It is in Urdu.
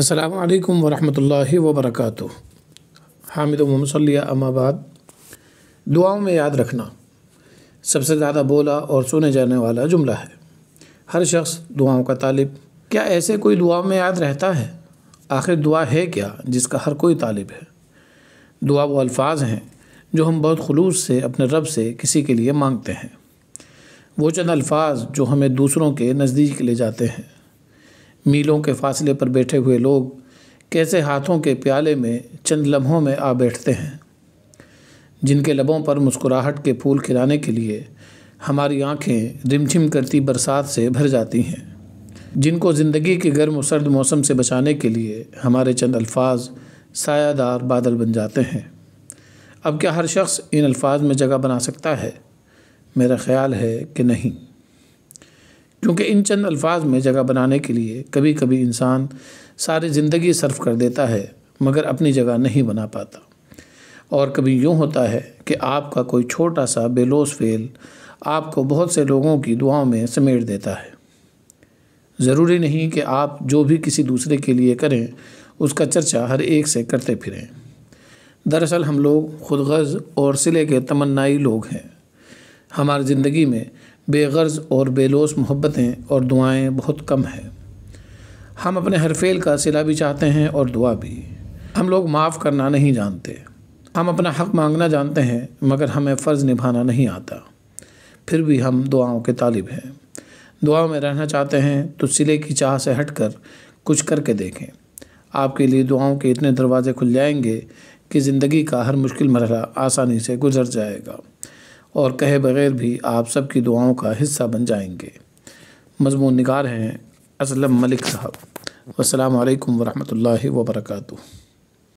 السلام علیکم ورحمۃ اللہ وبرکاتہ۔ حامد و مصلی اما بعد، دعاؤں میں یاد رکھنا سب سے زیادہ بولا اور سنے جانے والا جملہ ہے۔ ہر شخص دعاؤں کا طالب، کیا ایسے کوئی دعاؤں میں یاد رہتا ہے؟ آخر دعا ہے کیا جس کا ہر کوئی طالب ہے؟ دعا وہ الفاظ ہیں جو ہم بہت خلوص سے اپنے رب سے کسی کے لیے مانگتے ہیں، وہ چند الفاظ جو ہمیں دوسروں کے نزدیک لے جاتے ہیں۔ میلوں کے فاصلے پر بیٹھے ہوئے لوگ کیسے ہاتھوں کے پیالے میں چند لمحوں میں آ بیٹھتے ہیں، جن کے لبوں پر مسکراہٹ کے پھول کھلانے کے لیے ہماری آنکھیں رمجھم کرتی برسات سے بھر جاتی ہیں، جن کو زندگی کے گرم و سرد موسم سے بچانے کے لیے ہمارے چند الفاظ سایہ دار بادل بن جاتے ہیں۔ اب کیا ہر شخص ان الفاظ میں جگہ بنا سکتا ہے؟ میرا خیال ہے کہ نہیں، کیونکہ ان چند الفاظ میں جگہ بنانے کے لیے کبھی کبھی انسان ساری زندگی صرف کر دیتا ہے مگر اپنی جگہ نہیں بنا پاتا، اور کبھی یوں ہوتا ہے کہ آپ کا کوئی چھوٹا سا بے لوث فعل آپ کو بہت سے لوگوں کی دعاؤں میں سمیٹ دیتا ہے۔ ضروری نہیں کہ آپ جو بھی کسی دوسرے کے لیے کریں اس کا چرچا ہر ایک سے کرتے پھریں۔ دراصل ہم لوگ خود غرض اور صلے کے تمنائی لوگ ہیں۔ ہماری زندگی میں بے غرض اور بے لوث محبتیں اور دعائیں بہت کم ہیں۔ ہم اپنے ہر فعل کا صلہ بھی چاہتے ہیں اور دعا بھی۔ ہم لوگ معاف کرنا نہیں جانتے، ہم اپنا حق مانگنا جانتے ہیں مگر ہمیں فرض نبھانا نہیں آتا۔ پھر بھی ہم دعاؤں کے طالب ہیں۔ دعاؤں میں رہنا چاہتے ہیں تو صلے کی چاہ سے ہٹ کر کچھ کر کے دیکھیں۔ آپ کے لیے دعاؤں کے اتنے دروازے کھل جائیں گے کہ زندگی کا ہر مشکل مرحلہ آسانی سے گزر جائے گا، اور کہے بغیر بھی آپ سب کی دعاؤں کا حصہ بن جائیں گے۔ مضمون نگار ہیں اسلم ملک صاحب۔ والسلام علیکم ورحمۃ اللہ وبرکاتہ۔